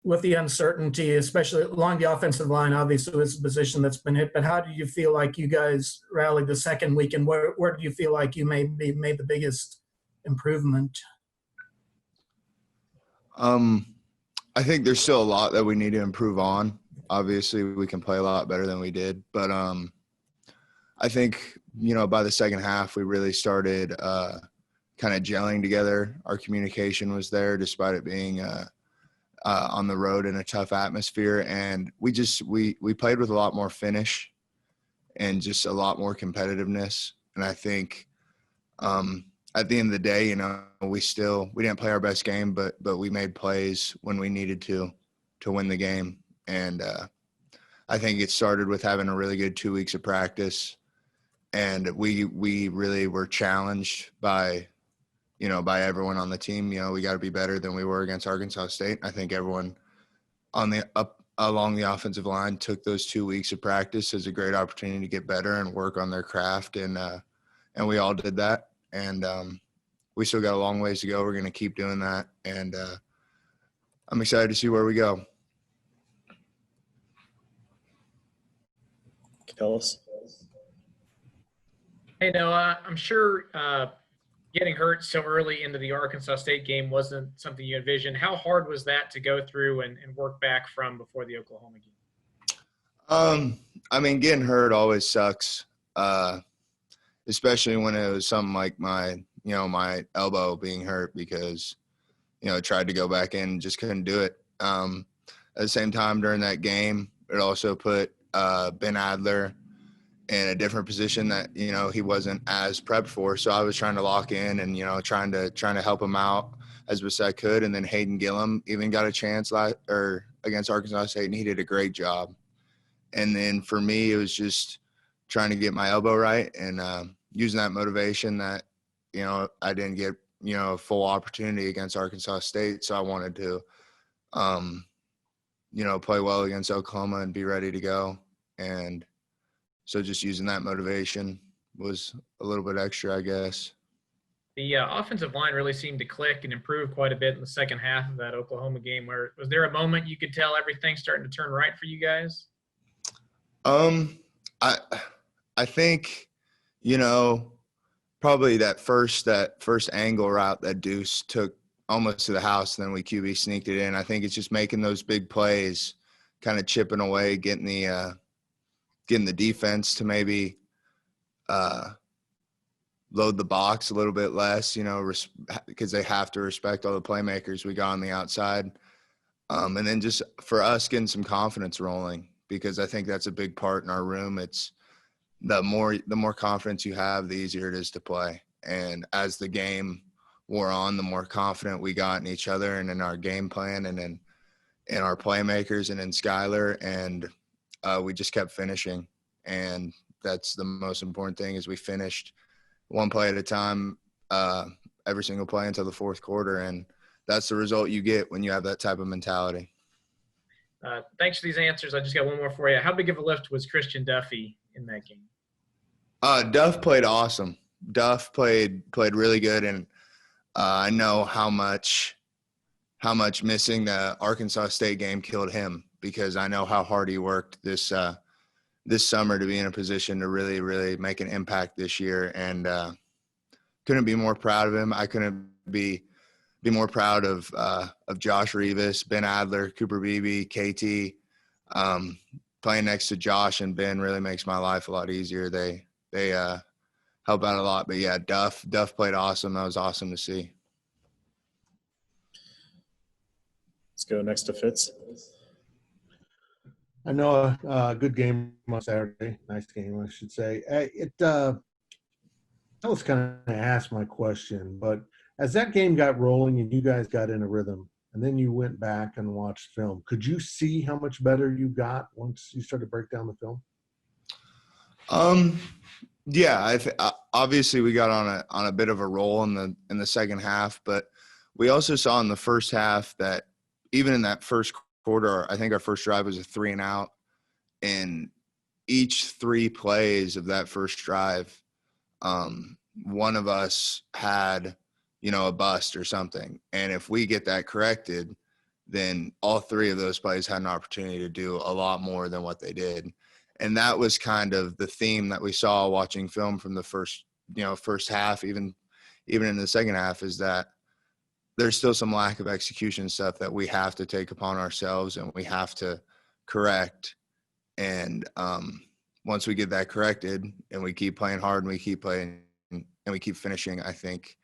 with the uncertainty, especially along the offensive line, obviously it's a position that's been hit, but how do you feel like you guys rallied the second week, and where do you feel like you maybe made the biggest improvement? I think there's still a lot that we need to improve on. Obviously, we can play a lot better than we did, but I think, by the second half, we really started kind of gelling together. Our communication was there despite it being on the road in a tough atmosphere. And we played with a lot more finish and just a lot more competitiveness. And I think at the end of the day, we didn't play our best game, but we made plays when we needed to win the game. And I think it started with having a really good 2 weeks of practice. And we really were challenged by everyone on the team. We got to be better than we were against Arkansas State. I think everyone along the offensive line took those 2 weeks of practice as a great opportunity to get better and work on their craft. And we all did that. And we still got a long ways to go. We're going to keep doing that. And I'm excited to see where we go. Kellis. Hey, Noah, I'm sure getting hurt so early into the Arkansas State game wasn't something you envisioned. How hard was that to go through and work back from before the Oklahoma game? Getting hurt always sucks, especially when it was something like my elbow being hurt because, I tried to go back in and just couldn't do it. At the same time, during that game, it also put Ben Adler in a different position that, he wasn't as prepped for. So I was trying to lock in and, trying to help him out as best I could. And then Hayden Gillum even got a chance against Arkansas State, and he did a great job. And then for me, it was just trying to get my elbow right and using that motivation that, I didn't get, a full opportunity against Arkansas State. So I wanted to, play well against Oklahoma and be ready to go. And so just using that motivation was a little bit extra, I guess. The offensive line really seemed to click and improve quite a bit in the second half of that Oklahoma game. Was there a moment you could tell everything's starting to turn right for you guys? I think, probably that first angle route that Deuce took almost to the house, and then we QB sneaked it in. I think it's just making those big plays, kind of chipping away, getting the defense to maybe load the box a little bit less, because they have to respect all the playmakers we got on the outside. And then just for us getting some confidence rolling, because I think that's a big part in our room. It's the more confidence you have, the easier it is to play. And as the game wore on, the more confident we got in each other and in our game plan and in our playmakers and in Skylar. And we just kept finishing. And that's the most important thing, is we finished one play at a time, every single play until the fourth quarter. And that's the result you get when you have that type of mentality. Thanks for these answers. I just got one more for you. How big of a lift was Christian Duffy in that game? Duff played awesome. Duff played really good. And I know how much missing the Arkansas State game killed him, because I know how hard he worked this summer to be in a position to really, really make an impact this year. And couldn't be more proud of him. I couldn't be more proud of Josh Rivas, Ben Adler, Cooper Beebe, KT. Playing next to Josh and Ben really makes my life a lot easier. They help out a lot. But yeah, Duff played awesome. That was awesome to see. Let's go next to Fitz. I know a good game on Saturday. Nice game, I should say. I was kind of asked my question, but as that game got rolling and you guys got in a rhythm, and then you went back and watched film, could you see how much better you got once you started to break down the film? Yeah, obviously we got on a bit of a roll in the second half, but we also saw in the first half that even in that first quarter, I think our first drive was a 3-and-out, and each 3 plays of that first drive, one of us had, a bust or something. And if we get that corrected, then all three of those plays had an opportunity to do a lot more than what they did. And that was kind of the theme that we saw watching film from the first half, even in the second half, is that there's still some lack of execution stuff that we have to take upon ourselves and we have to correct. And once we get that corrected and we keep playing hard and we keep playing and we keep finishing, I think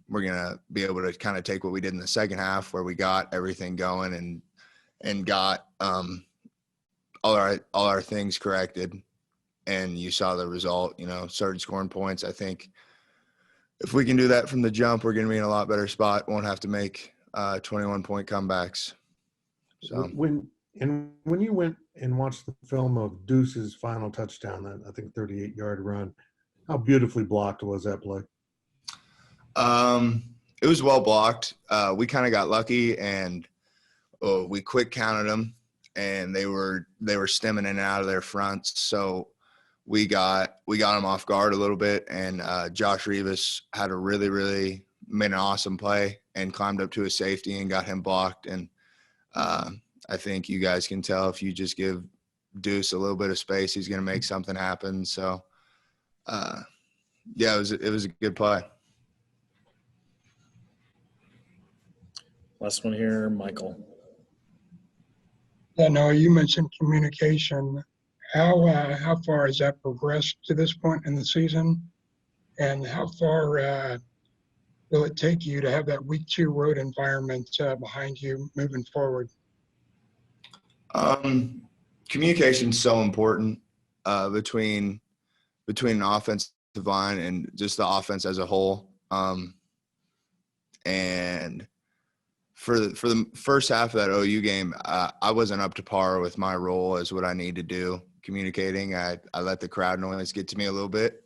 we're going to be able to kind of take what we did in the second half, where we got everything going and got all our things corrected. And you saw the result, started scoring points. I think if we can do that from the jump, we're going to be in a lot better spot. Won't have to make 21-point comebacks. So when you went and watched the film of Deuce's final touchdown, that I think 38-yard run, how beautifully blocked was that play? It was well blocked. We kind of got lucky, and we quick counted them, and they were stemming in and out of their fronts. So we got them off guard a little bit, and Josh Rivas had a really made an awesome play and climbed up to his safety and got him blocked. And I think you guys can tell if you just give Deuce a little bit of space, he's going to make something happen. So yeah, it was a good play. Last one here, Michael. Yeah, no, you mentioned communication. How far has that progressed to this point in the season? And how far will it take you to have that week 2 road environment behind you moving forward? Communication is so important between an offensive line and just the offense as a whole. And for the first half of that OU game, I wasn't up to par with my role as what I need to do communicating. I let the crowd noise get to me a little bit.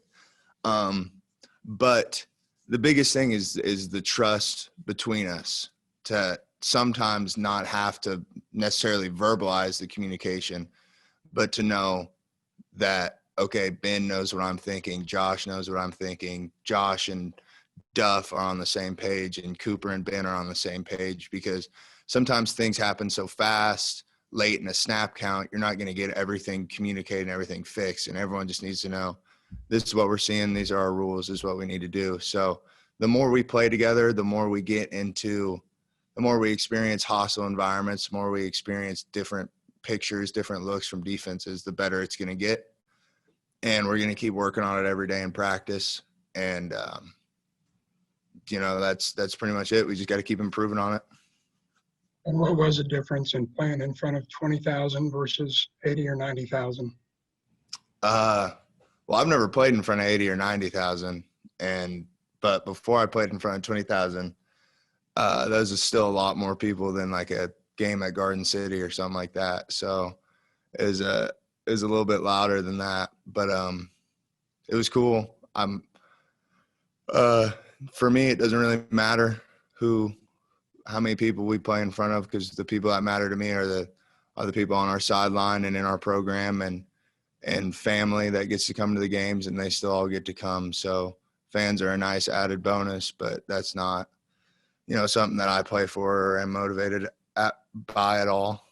But the biggest thing is the trust between us to sometimes not have to necessarily verbalize the communication, but to know that, okay, Ben knows what I'm thinking. Josh knows what I'm thinking. Josh and Duff are on the same page, and Cooper and Ben are on the same page, because sometimes things happen so fast late in a snap count, you're not going to get everything communicated and everything fixed. And everyone just needs to know, this is what we're seeing. These are our rules. This is what we need to do. So the more we play together, the more we experience hostile environments, the more we experience different pictures, different looks from defenses, the better it's going to get. And we're going to keep working on it every day in practice. And, that's pretty much it. We just got to keep improving on it. And what was the difference in playing in front of 20,000 versus 80 or 90,000? Well, I've never played in front of 80 or 90,000, but before I played in front of 20,000, those are still a lot more people than like a game at Garden City or something like that. So it was a little bit louder than that, but it was cool. For me, it doesn't really matter how many people we play in front of, because the people that matter to me are the people on our sideline and in our program and family that gets to come to the games, and they still all get to come. So fans are a nice added bonus, but that's not, something that I play for or am motivated by at all.